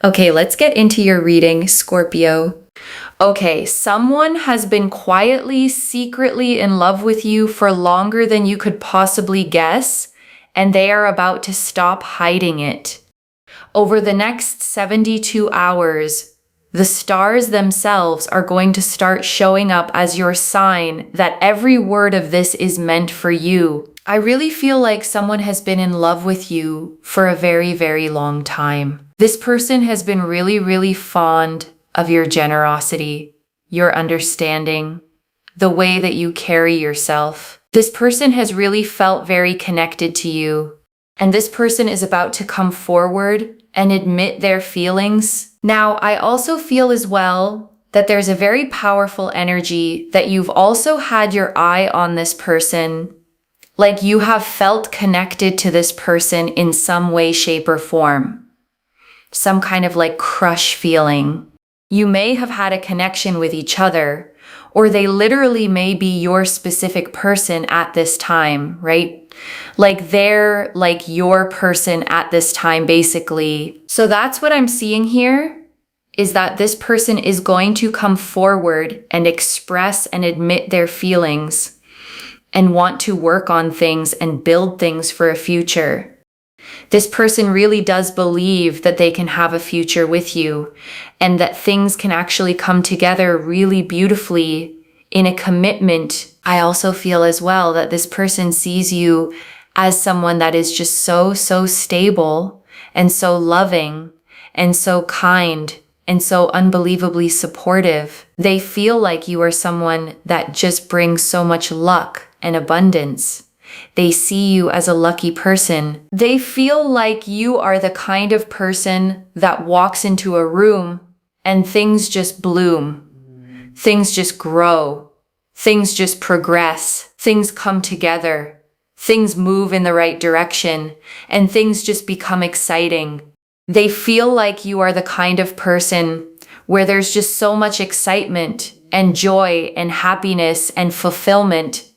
Okay, let's get into your reading, Scorpio. Okay, someone has been quietly, secretly in love with you for longer than you could possibly guess, and they are about to stop hiding it. Over the next 72 hours, the stars themselves are going to start showing up as your sign that every word of this is meant for you. I really feel like someone has been in love with you for a very, very long time. This person has been really, really fond of your generosity, your understanding, the way that you carry yourself. This person has really felt very connected to you, and this person is about to come forward and admit their feelings. Now, I also feel as well that there's a very powerful energy that you've also had your eye on this person, like you have felt connected to this person in some way, shape, or form. Some kind of like crush feeling. You may have had a connection with each other, or they literally may be your specific person at this time, right? Like they're like your person at this time, basically. So that's what I'm seeing here, is that this person is going to come forward and express and admit their feelings and want to work on things and build things for a future. This person really does believe that they can have a future with you and that things can actually come together really beautifully in a commitment. I also feel as well that this person sees you as someone that is just so stable and so loving and so kind and so unbelievably supportive. They feel like you are someone that just brings so much luck and abundance. They see you as a lucky person. They feel like you are the kind of person that walks into a room and things just bloom. Things just grow. Things just progress. Things come together. Things move in the right direction, and things just become exciting. They feel like you are the kind of person where there's just so much excitement and joy and happiness and fulfillment.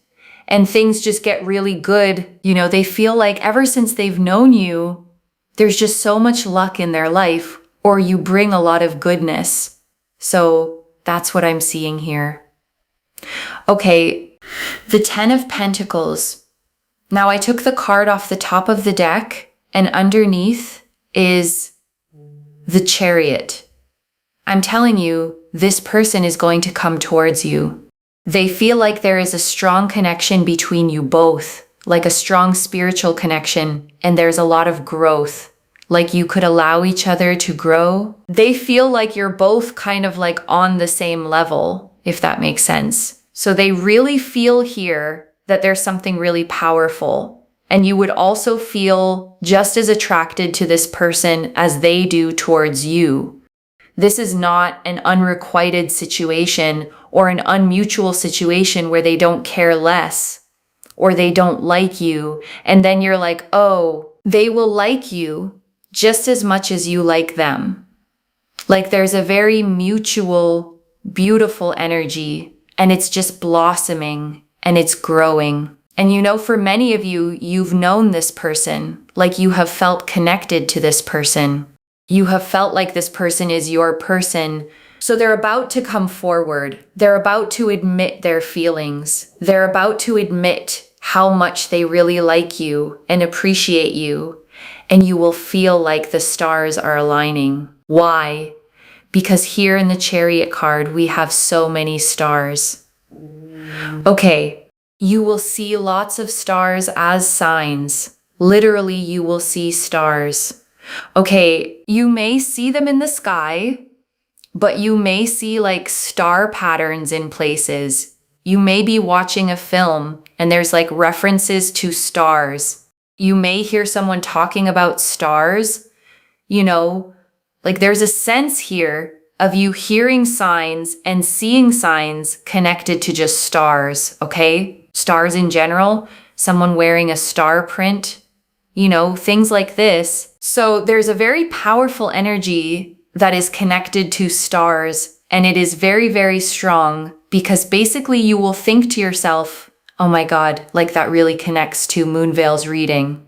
And things just get really good. You know, they feel like ever since they've known you, there's just so much luck in their life, or you bring a lot of goodness. So that's what I'm seeing here. Okay, the 10 of Pentacles. Now I took the card off the top of the deck, and underneath is the Chariot. I'm telling you, this person is going to come towards you. They feel like there is a strong connection between you both, like a strong spiritual connection, and there's a lot of growth, like you could allow each other to grow. They feel like you're both kind of like on the same level, if that makes sense. So they really feel here that there's something really powerful, and you would also feel just as attracted to this person as they do towards you. This is not an unrequited situation or an unmutual situation where they don't care less or they don't like you. And then you're like, oh, they will like you just as much as you like them. Like there's a very mutual, beautiful energy, and it's just blossoming and it's growing. And you know, for many of you, you've known this person, like you have felt connected to this person. You have felt like this person is your person. So they're about to come forward. They're about to admit their feelings. They're about to admit how much they really like you and appreciate you. And you will feel like the stars are aligning. Why? Because here in the Chariot card, we have so many stars. Okay, you will see lots of stars as signs. Literally, you will see stars. Okay, you may see them in the sky, but you may see like star patterns in places. You may be watching a film and there's like references to stars. You may hear someone talking about stars. You know, like there's a sense here of you hearing signs and seeing signs connected to just stars, okay? Stars in general, someone wearing a star print, you know, things like this. So there's a very powerful energy that is connected to stars, and it is very, very strong because basically you will think to yourself, oh my God, like that really connects to Moonveil's reading.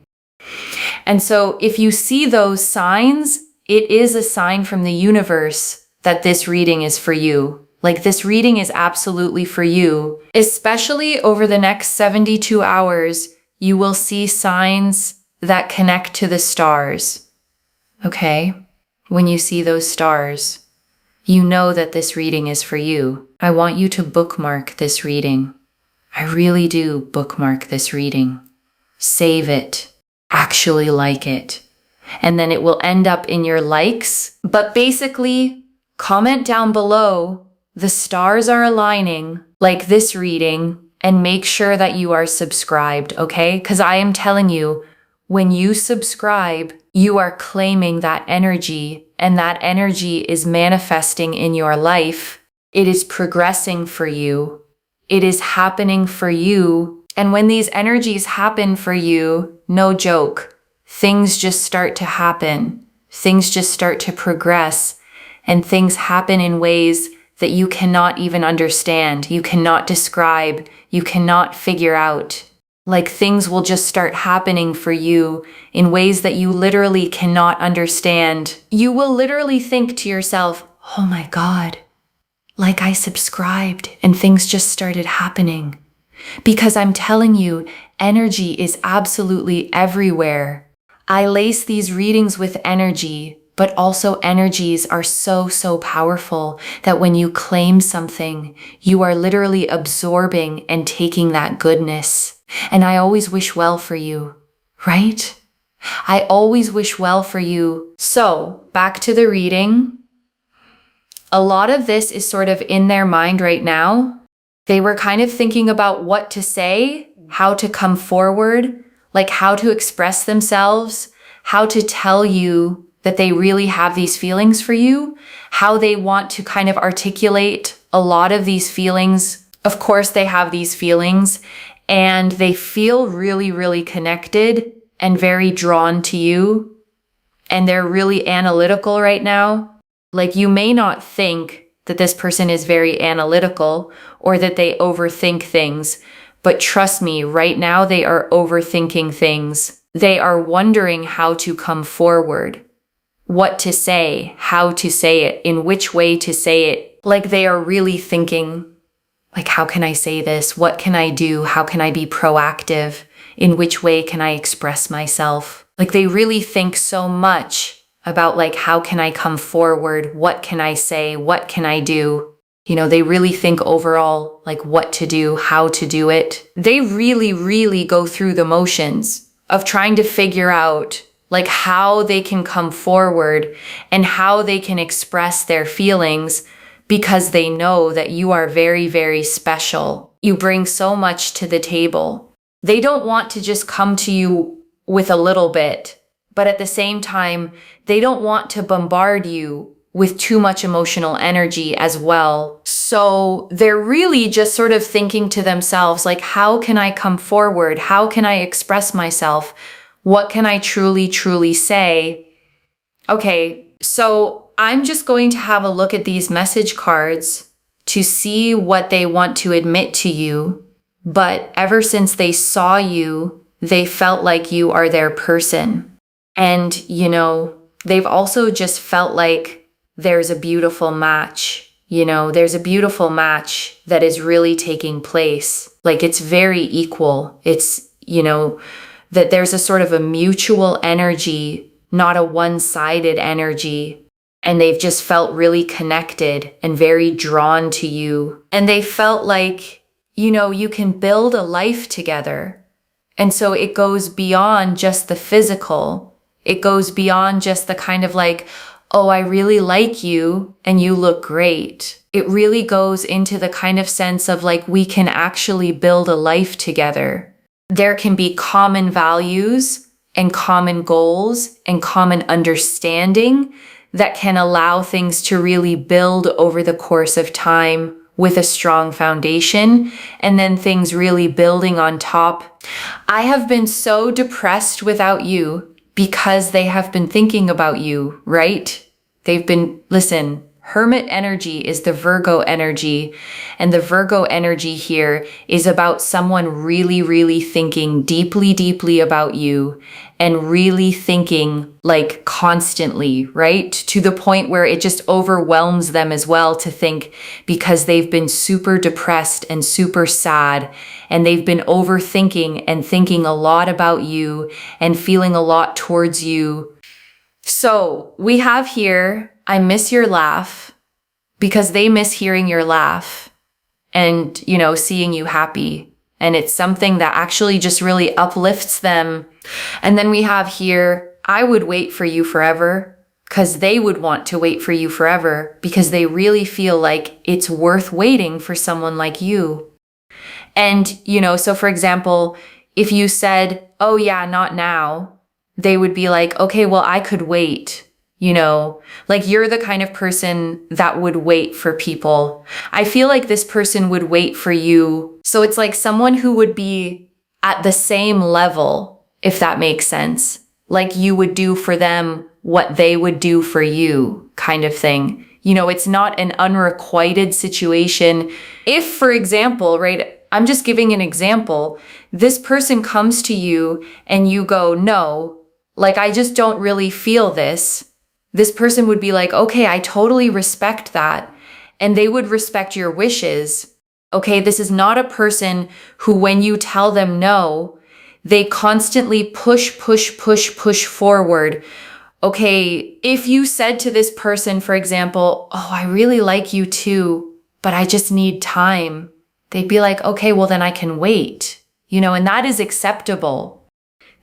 And so if you see those signs, it is a sign from the universe that this reading is for you. Like, this reading is absolutely for you. Especially over the next 72 hours, you will see signs that connect to the stars. Okay? When you see those stars, you know that this reading is for you. I want you to bookmark this reading. I really do bookmark this reading. Save it. Actually like it. And then it will end up in your likes. But basically, comment down below, the stars are aligning, like this reading, and make sure that you are subscribed, okay? Because I am telling you, when you subscribe, you are claiming that energy, and that energy is manifesting in your life. It is progressing for you. It is happening for you. And when these energies happen for you, no joke, things just start to happen. Things just start to progress, and things happen in ways that you cannot even understand. You cannot describe. You cannot figure out. Like, things will just start happening for you in ways that you literally cannot understand. You will literally think to yourself, oh my God, like I subscribed and things just started happening. Because I'm telling you, energy is absolutely everywhere. I lace these readings with energy, but also energies are so powerful that when you claim something, you are literally absorbing and taking that goodness. And I always wish well for you, right? I always wish well for you. So, back to the reading. A lot of this is sort of in their mind right now. They were kind of thinking about what to say, how to come forward, like how to express themselves, how to tell you that they really have these feelings for you, how they want to kind of articulate a lot of these feelings. Of course, they have these feelings, and they feel really connected and very drawn to you. And they're really analytical right now. Like, you may not think that this person is very analytical or that they overthink things, but trust me, right now they are overthinking things. They are wondering how to come forward, what to say, how to say it, in which way to say it. Like, they are really thinking, like, how can I say this? What can I do? How can I be proactive? In which way can I express myself? Like, they really think so much about, like, how can I come forward? What can I say? What can I do? You know, they really think overall, like, what to do, how to do it. They really go through the motions of trying to figure out, like, how they can come forward and how they can express their feelings, because they know that you are very special. You bring so much to the table. They don't want to just come to you with a little bit, but at the same time, they don't want to bombard you with too much emotional energy as well. So they're really just sort of thinking to themselves, like, how can I come forward? How can I express myself? What can I truly say? Okay, so I'm just going to have a look at these message cards to see what they want to admit to you. But ever since they saw you, they felt like you are their person. And, you know, they've also just felt like there's a beautiful match. You know, there's a beautiful match that is really taking place. Like, it's very equal. It's, you know, that there's a sort of a mutual energy, not a one-sided energy. And they've just felt really connected and very drawn to you. And they felt like, you know, you can build a life together. And so it goes beyond just the physical. It goes beyond just the kind of like, oh, I really like you and you look great. It really goes into the kind of sense of like, we can actually build a life together. There can be common values and common goals and common understanding that can allow things to really build over the course of time with a strong foundation, and then things really building on top. I have been so depressed without you because they have been thinking about you, right? They've been, listen, Hermit energy is the Virgo energy, and the Virgo energy here is about someone really, really thinking deeply, deeply about you and really thinking like constantly, right? To the point where it just overwhelms them as well to think, because they've been super depressed and super sad, and they've been overthinking and thinking a lot about you and feeling a lot towards you. So we have here, I miss your laugh, because they miss hearing your laugh and, seeing you happy. And it's something that actually just really uplifts them. And then we have here, I would wait for you forever, because they would want to wait for you forever because they really feel like it's worth waiting for someone like you. And, so for example, if you said, oh yeah, not now, they would be like, okay, well, I could wait. Like you're the kind of person that would wait for people. I feel like this person would wait for you. So it's like someone who would be at the same level, if that makes sense. Like you would do for them what they would do for you, kind of thing. It's not an unrequited situation. If, for example, right, I'm just giving an example, this person comes to you and you go, no, like, I just don't really feel this. This person would be like, okay, I totally respect that. And they would respect your wishes. Okay, this is not a person who, when you tell them no, they constantly push forward. Okay, if you said to this person, for example, oh, I really like you too, but I just need time. They'd be like, okay, well, then I can wait, and that is acceptable.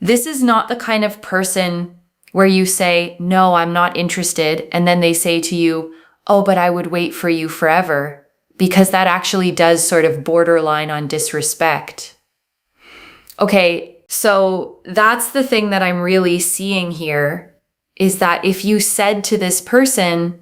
This is not the kind of person where you say, no, I'm not interested. And then they say to you, oh, but I would wait for you forever, because that actually does sort of borderline on disrespect. Okay, so that's the thing that I'm really seeing here, is that if you said to this person,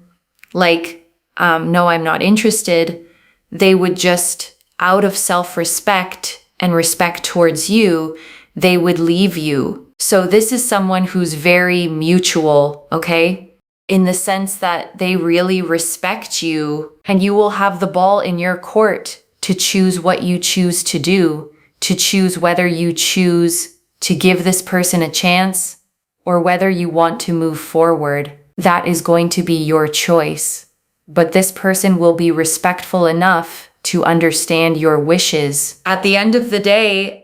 like, no, I'm not interested, they would just, out of self-respect and respect towards you, they would leave you. So this is someone who's very mutual, okay? In the sense that they really respect you, and you will have the ball in your court to choose what you choose to do, to choose whether you choose to give this person a chance or whether you want to move forward. That is going to be your choice. But this person will be respectful enough to understand your wishes. At the end of the day,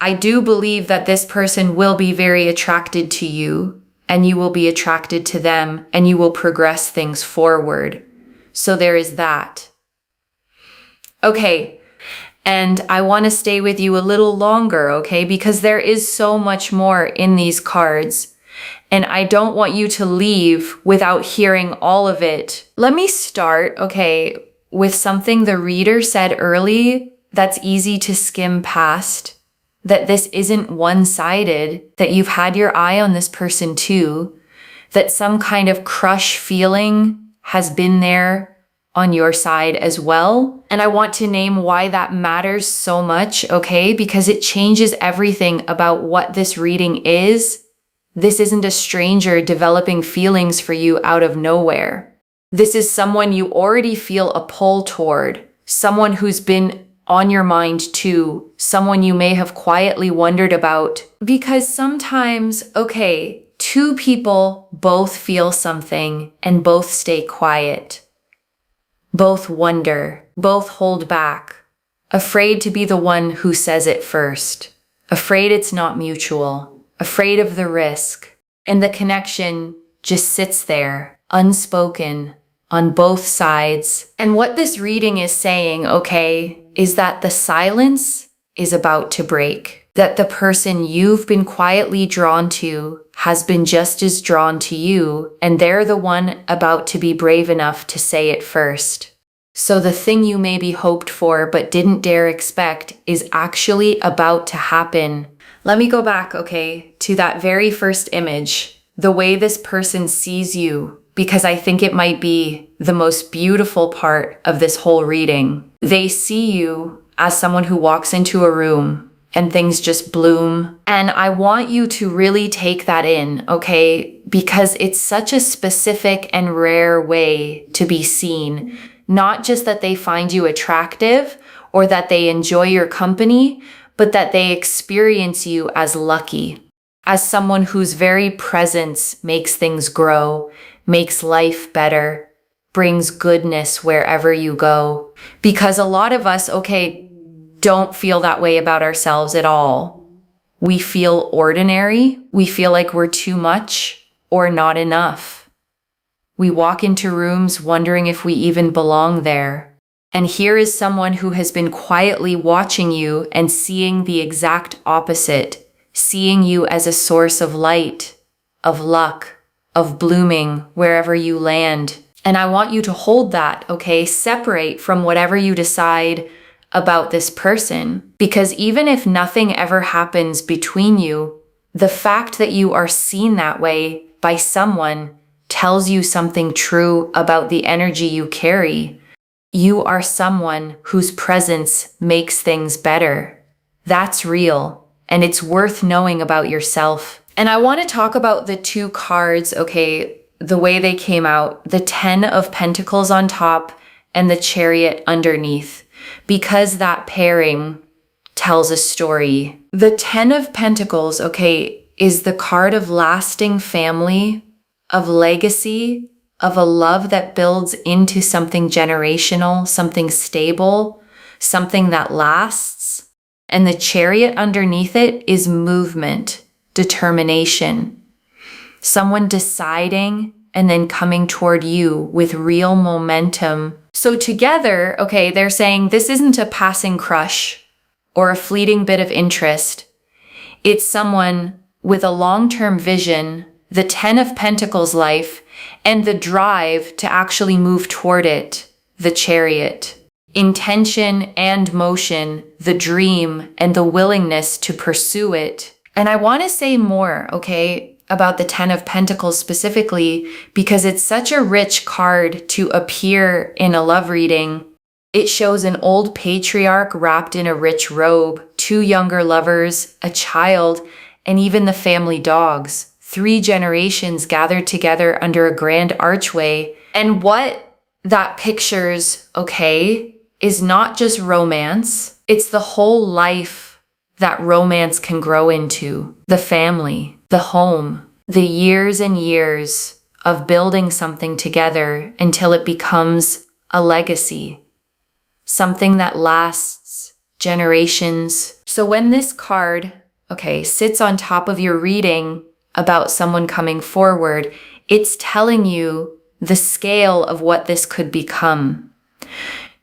I do believe that this person will be very attracted to you, and you will be attracted to them, and you will progress things forward. So there is that. Okay, and I want to stay with you a little longer, okay? Because there is so much more in these cards, and I don't want you to leave without hearing all of it. Let me start, okay, with something the reader said early that's easy to skim past. That this isn't one-sided, that you've had your eye on this person too, that some kind of crush feeling has been there on your side as well. And I want to name why that matters so much, okay? Because it changes everything about what this reading is. This isn't a stranger developing feelings for you out of nowhere. This is someone you already feel a pull toward, someone who's been on your mind too, someone you may have quietly wondered about. Because sometimes, okay, two people both feel something and both stay quiet. Both wonder, both hold back, afraid to be the one who says it first, afraid it's not mutual, afraid of the risk, and the connection just sits there, unspoken, on both sides. And what this reading is saying, okay, is that the silence is about to break. That the person you've been quietly drawn to has been just as drawn to you, and they're the one about to be brave enough to say it first. So the thing you maybe hoped for but didn't dare expect is actually about to happen. Let me go back, okay, to that very first image, the way this person sees you, because I think it might be the most beautiful part of this whole reading. They see you as someone who walks into a room and things just bloom. And I want you to really take that in, okay? Because it's such a specific and rare way to be seen. Not just that they find you attractive or that they enjoy your company, but that they experience you as lucky, as someone whose very presence makes things grow, makes life better, brings goodness wherever you go. Because a lot of us, okay, don't feel that way about ourselves at all. We feel ordinary. We feel like we're too much or not enough. We walk into rooms wondering if we even belong there. And here is someone who has been quietly watching you and seeing the exact opposite, seeing you as a source of light, of luck, of blooming wherever you land. And I want you to hold that, okay? Separate from whatever you decide about this person. Because even if nothing ever happens between you, the fact that you are seen that way by someone tells you something true about the energy you carry. You are someone whose presence makes things better. That's real, and it's worth knowing about yourself. And I want to talk about the two cards, okay, the way they came out, the 10 of Pentacles on top and the Chariot underneath, because that pairing tells a story. The 10 of Pentacles, okay, is the card of lasting family, of legacy, of a love that builds into something generational, something stable, something that lasts. And the Chariot underneath it is movement, determination, someone deciding and then coming toward you with real momentum. So together, okay, they're saying this isn't a passing crush or a fleeting bit of interest. It's someone with a long-term vision, the 10 of Pentacles life, and the drive to actually move toward it, the Chariot. Intention and motion, the dream, and the willingness to pursue it. And I want to say more, okay, about the 10 of Pentacles specifically, because it's such a rich card to appear in a love reading. It shows an old patriarch wrapped in a rich robe, two younger lovers, a child, and even the family dogs. 3 generations gathered together under a grand archway. And what that pictures, okay, is not just romance. It's the whole life that romance can grow into. The family, the home, the years and years of building something together until it becomes a legacy, something that lasts generations. So when this card, okay, sits on top of your reading about someone coming forward, it's telling you the scale of what this could become.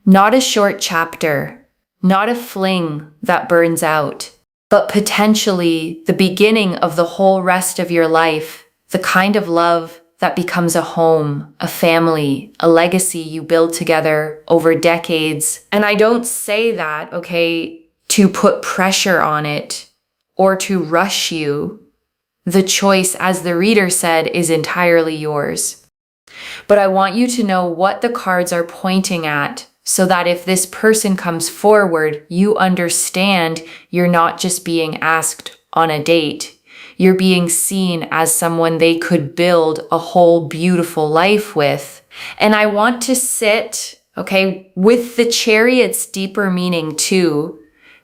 Not a short chapter, not a fling that burns out, but potentially the beginning of the whole rest of your life, the kind of love that becomes a home, a family, a legacy you build together over decades. And I don't say that, okay, to put pressure on it or to rush you. The choice, as the reader said, is entirely yours. But I want you to know what the cards are pointing at so that if this person comes forward, you understand you're not just being asked on a date. You're being seen as someone they could build a whole beautiful life with. And I want to sit, okay, with the Chariot's deeper meaning too,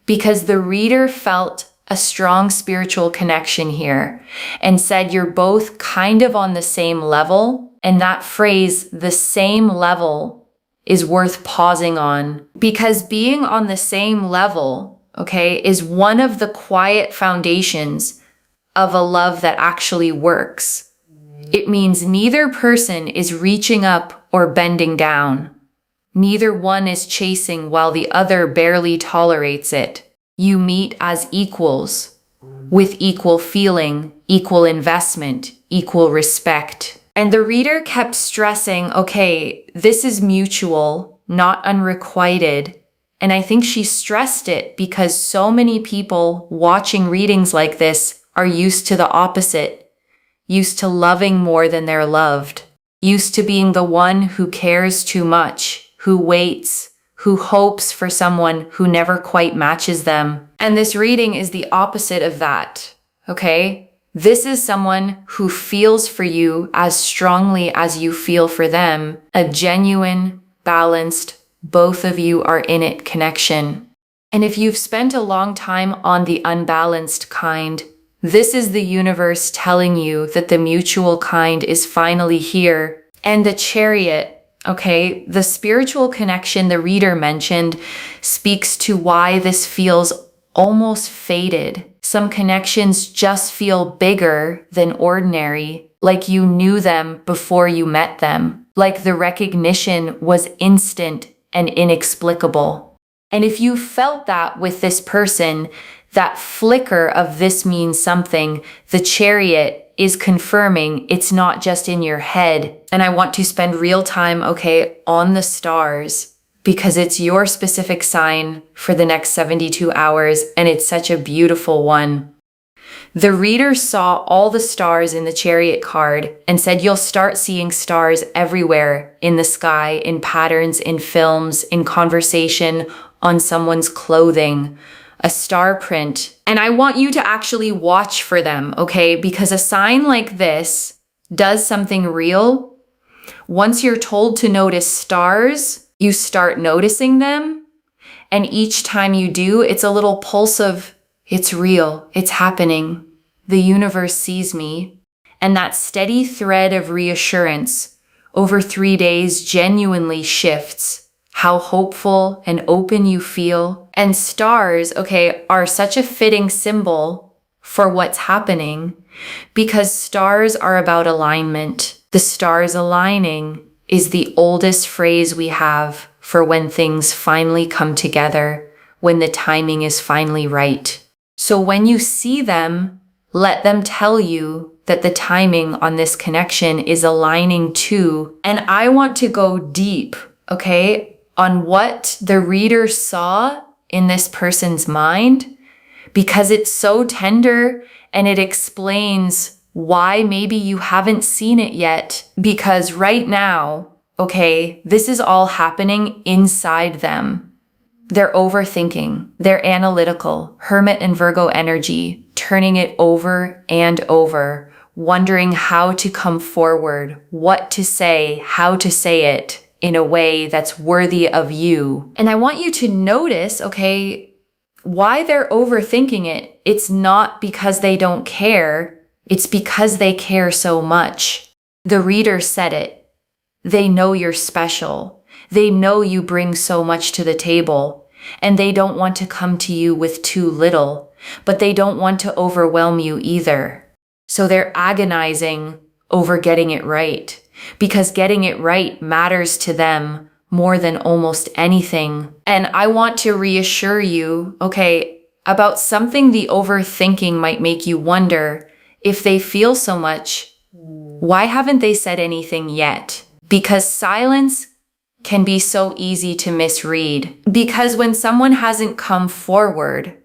because the reader felt a strong spiritual connection here and said you're both kind of on the same level. And that phrase, the same level, is worth pausing on, because being on the same level, okay, is one of the quiet foundations of a love that actually works. It means neither person is reaching up or bending down. Neither one is chasing while the other barely tolerates it. You meet as equals, with equal feeling, equal investment, equal respect. And the reader kept stressing, okay, this is mutual, not unrequited. And I think she stressed it because so many people watching readings like this are used to the opposite, used to loving more than they're loved, used to being the one who cares too much, who waits, who hopes for someone who never quite matches them. And this reading is the opposite of that, okay? This is someone who feels for you as strongly as you feel for them, a genuine, balanced, both of you are in it connection. And if you've spent a long time on the unbalanced kind, this is the universe telling you that the mutual kind is finally here. And the chariot, okay, the spiritual connection the reader mentioned speaks to why this feels almost faded. Some connections just feel bigger than ordinary, like you knew them before you met them, like the recognition was instant and inexplicable. And if you felt that with this person, that flicker of this means something, the chariot is confirming it's not just in your head. And I want to spend real time, okay, on the stars, because it's your specific sign for the next 72 hours, and it's such a beautiful one. The reader saw all the stars in the chariot card and said you'll start seeing stars everywhere in the sky, in patterns, in films, in conversation, on someone's clothing, a star print. And I want you to actually watch for them, okay? Because a sign like this does something real. Once you're told to notice stars, you start noticing them. And each time you do, it's a little pulse of, it's real, it's happening. The universe sees me. And that steady thread of reassurance over 3 days genuinely shifts how hopeful and open you feel. And stars, okay, are such a fitting symbol for what's happening because stars are about alignment. The stars aligning is the oldest phrase we have for when things finally come together, when the timing is finally right. So when you see them, let them tell you that the timing on this connection is aligning too. And I want to go deep, okay, on what the reader saw in this person's mind, because it's so tender and it explains why maybe you haven't seen it yet. Because right now, okay, this is all happening inside them. They're overthinking, they're analytical, Hermit and Virgo energy, turning it over and over, wondering how to come forward, what to say, how to say it in a way that's worthy of you. And I want you to notice, okay, why they're overthinking it. It's not because they don't care. It's because they care so much. The reader said it. They know you're special. They know you bring so much to the table, and they don't want to come to you with too little, but they don't want to overwhelm you either. So they're agonizing over getting it right, because getting it right matters to them more than almost anything. And I want to reassure you, okay, about something the overthinking might make you wonder if they feel so much, why haven't they said anything yet? Because silence can be so easy to misread. Because when someone hasn't come forward,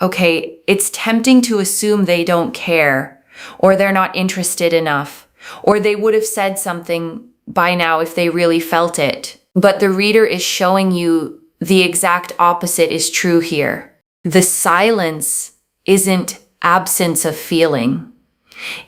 okay, it's tempting to assume they don't care, or they're not interested enough, or they would have said something by now if they really felt it. But the reader is showing you the exact opposite is true here. The silence isn't absence of feeling.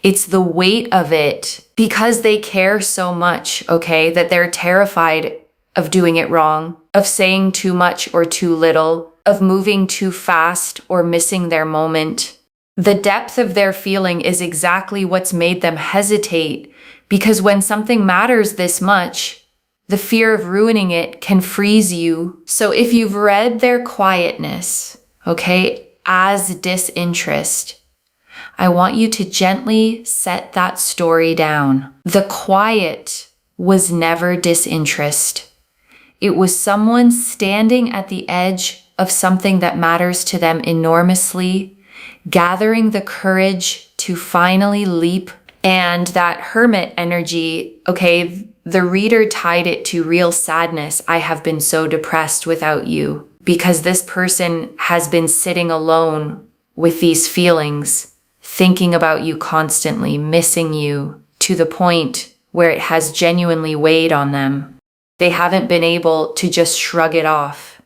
It's the weight of it, because they care so much, okay, that they're terrified of doing it wrong, of saying too much or too little, of moving too fast or missing their moment. The depth of their feeling is exactly what's made them hesitate, because when something matters this much, the fear of ruining it can freeze you. So if you've read their quietness, okay, as disinterest, I want you to gently set that story down. The quiet was never disinterest. It was someone standing at the edge of something that matters to them enormously, gathering the courage to finally leap. And that hermit energy, okay, the reader tied it to real sadness. I have been so depressed without you, because this person has been sitting alone with these feelings, thinking about you constantly, missing you, to the point where it has genuinely weighed on them. They haven't been able to just shrug it off.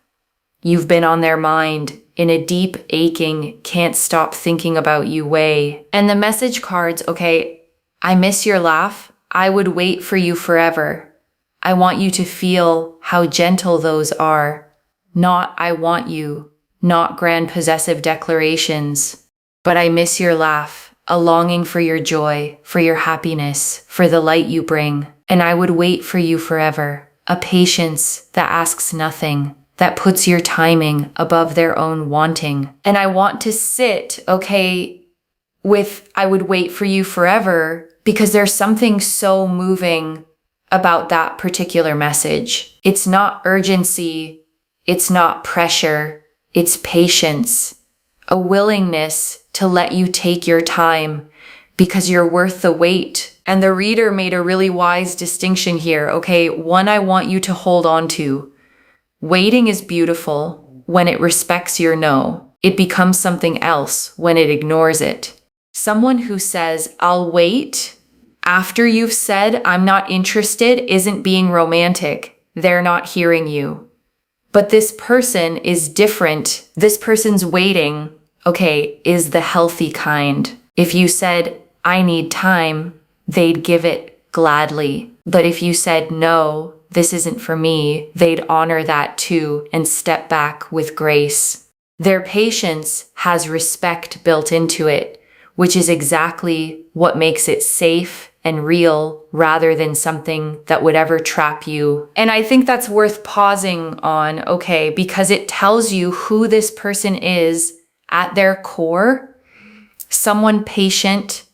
You've been on their mind in a deep, aching, can't stop thinking about you way. And the message cards, okay, I miss your laugh. I would wait for you forever. I want you to feel how gentle those are. Not I want you, not grand possessive declarations, but I miss your laugh, a longing for your joy, for your happiness, for the light you bring. And I would wait for you forever. A patience that asks nothing, that puts your timing above their own wanting. And I want to sit, okay, with I would wait for you forever, because there's something so moving about that particular message. It's not urgency, it's not pressure, it's patience, a willingness to let you take your time because you're worth the wait. And the reader made a really wise distinction here. Okay, one I want you to hold on to. Waiting is beautiful when it respects your no. It becomes something else when it ignores it. Someone who says, I'll wait after you've said, I'm not interested, isn't being romantic. They're not hearing you. But this person is different. This person's waiting, okay, is the healthy kind. If you said, I need time, they'd give it gladly. But if you said, no, this isn't for me, they'd honor that too and step back with grace. Their patience has respect built into it, which is exactly what makes it safe and real rather than something that would ever trap you. And I think that's worth pausing on, okay, because it tells you who this person is at their core. Someone patient,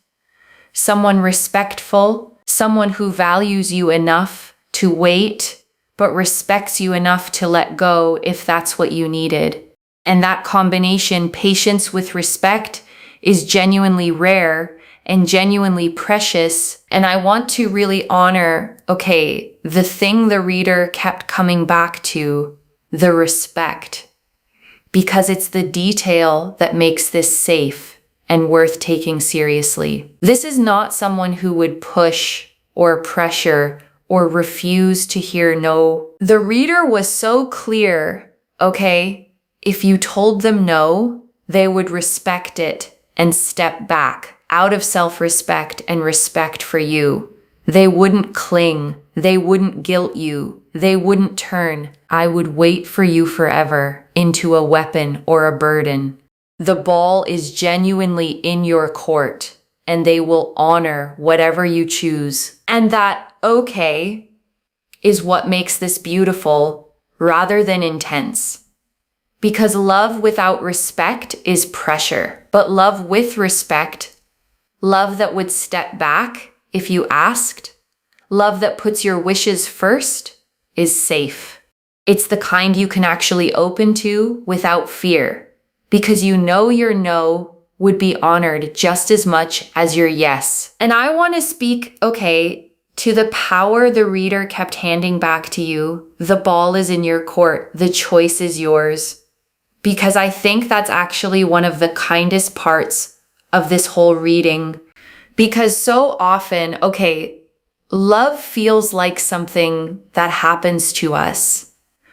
someone respectful, someone who values you enough to wait, but respects you enough to let go if that's what you needed. And that combination, patience with respect, is genuinely rare and genuinely precious. And I want to really honor, okay, the thing the reader kept coming back to, the respect, because it's the detail that makes this safe and worth taking seriously. This is not someone who would push or pressure or refuse to hear no. The reader was so clear, okay, if you told them no, they would respect it and step back out of self-respect and respect for you. They wouldn't cling. They wouldn't guilt you. They wouldn't turn I would wait for you forever into a weapon or a burden. The ball is genuinely in your court, and they will honor whatever you choose. And that okay is what makes this beautiful rather than intense. Because love without respect is pressure, but love with respect, love that would step back if you asked, love that puts your wishes first, is safe. It's the kind you can actually open to without fear, because you know your no would be honored just as much as your yes. And I want to speak, okay, to the power the reader kept handing back to you. The ball is in your court. The choice is yours. Because I think that's actually one of the kindest parts of this whole reading. Because so often, okay, love feels like something that happens to us.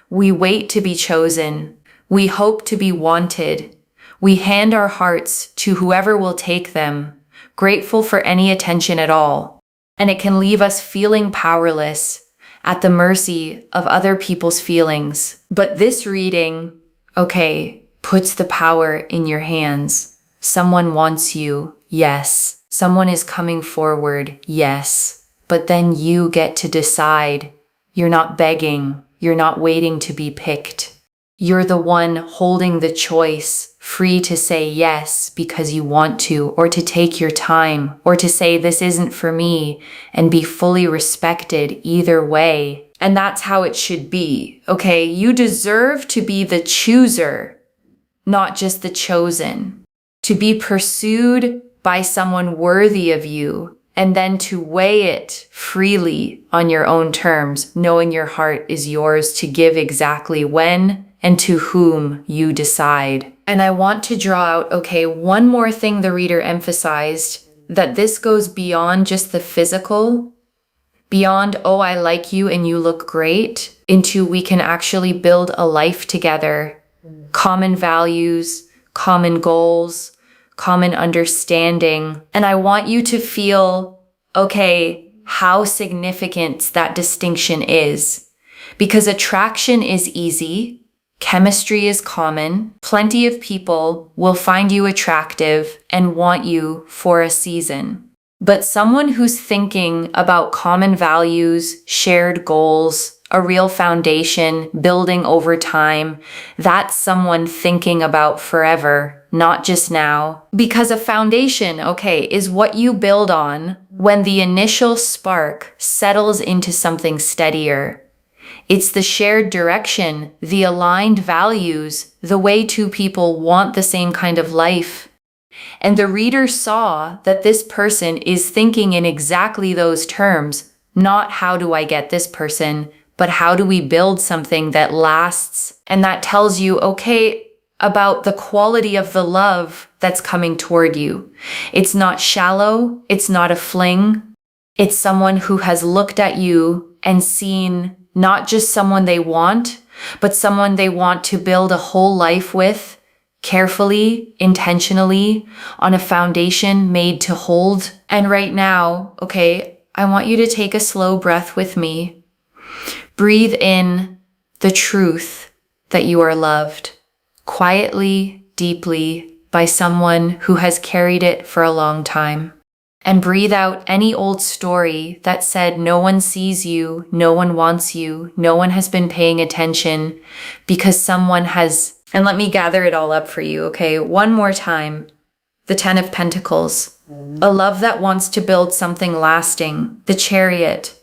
We wait to be chosen. We hope to be wanted. We hand our hearts to whoever will take them, grateful for any attention at all. And it can leave us feeling powerless, at the mercy of other people's feelings. But this reading, okay, puts the power in your hands. Someone wants you, yes. Someone is coming forward, yes. But then you get to decide. You're not begging. You're not waiting to be picked. You're the one holding the choice, free to say yes because you want to, or to take your time, or to say this isn't for me, and be fully respected either way. And that's how it should be, okay? You deserve to be the chooser, not just the chosen. To be pursued by someone worthy of you, and then to weigh it freely on your own terms, knowing your heart is yours to give exactly when and to whom you decide. And I want to draw out, okay, one more thing the reader emphasized, that this goes beyond just the physical, Beyond, oh, I like you and you look great, into we can actually build a life together. Common values, common goals, common understanding. And I want you to feel, okay, how significant that distinction is. Because attraction is easy. Chemistry is common. Plenty of people will find you attractive and want you for a season. But someone who's thinking about common values, shared goals, a real foundation, building over time, that's someone thinking about forever, not just now. Because a foundation, okay, is what you build on when the initial spark settles into something steadier. It's the shared direction, the aligned values, the way two people want the same kind of life. And the reader saw that this person is thinking in exactly those terms, not how do I get this person, but how do we build something that lasts? And that tells you, okay, about the quality of the love that's coming toward you. It's not shallow, it's not a fling. It's someone who has looked at you and seen not just someone they want, but someone they want to build a whole life with, carefully, intentionally, on a foundation made to hold. And right now, okay, I want you to take a slow breath with me. Breathe in the truth that you are loved, quietly, deeply, by someone who has carried it for a long time. And breathe out any old story that said no one sees you, no one wants you, no one has been paying attention because someone has. And let me gather it all up for you, okay? One more time. The 10 of Pentacles. A love that wants to build something lasting. The Chariot.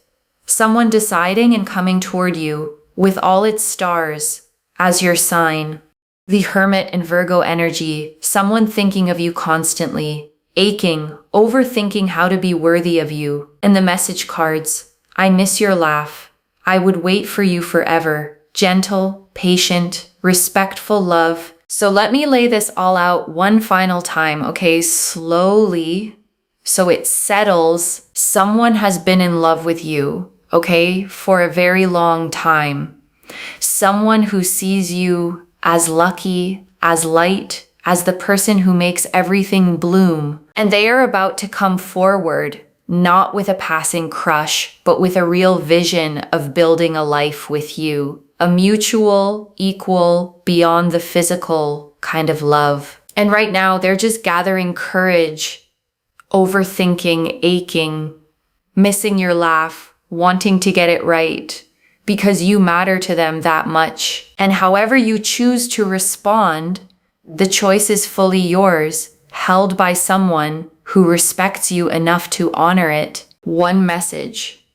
Someone deciding and coming toward you with all its stars as your sign. The Hermit and Virgo energy. Someone thinking of you constantly. Aching, overthinking how to be worthy of you. And the message cards. I miss your laugh. I would wait for you forever. Gentle, patient, respectful love. So let me lay this all out one final time, okay? Slowly, so it settles. Someone has been in love with you, okay? For a very long time. Someone who sees you as lucky, as light, as the person who makes everything bloom. And they are about to come forward, not with a passing crush, but with a real vision of building a life with you. A mutual, equal, beyond the physical kind of love. And right now, they're just gathering courage, overthinking, aching, missing your laugh, wanting to get it right, because you matter to them that much. And however you choose to respond, the choice is fully yours, held by someone who respects you enough to honor it. One message.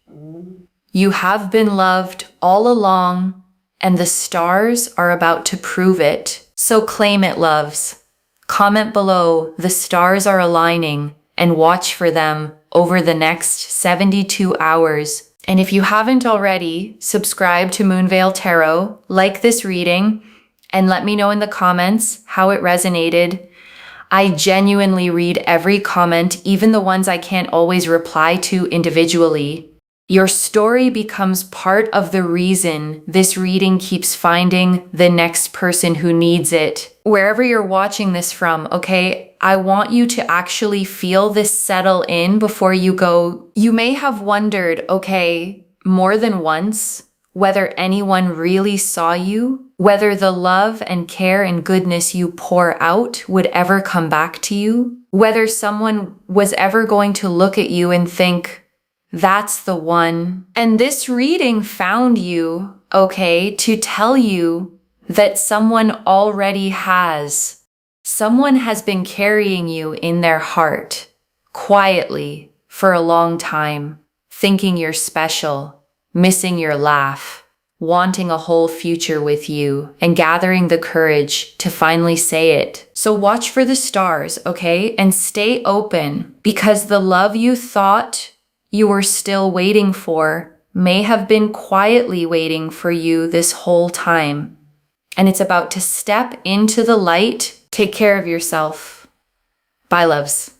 You have been loved all along, and the stars are about to prove it. So claim it, loves. Comment below, the stars are aligning, and watch for them over the next 72 hours. And if you haven't already, subscribe to Moonveil Tarot, like this reading, and let me know in the comments how it resonated. I genuinely read every comment, even the ones I can't always reply to individually. Your story becomes part of the reason this reading keeps finding the next person who needs it. Wherever you're watching this from, okay, I want you to actually feel this settle in before you go. You may have wondered, okay, more than once, whether anyone really saw you, whether the love and care and goodness you pour out would ever come back to you, whether someone was ever going to look at you and think, that's the one. And this reading found you, okay, to tell you that someone already has. Someone has been carrying you in their heart, quietly, for a long time, thinking you're special, missing your laugh, wanting a whole future with you, and gathering the courage to finally say it. So watch for the stars, okay? And stay open, because the love you thought you were still waiting for may have been quietly waiting for you this whole time. And it's about to step into the light. Take care of yourself. Bye, loves.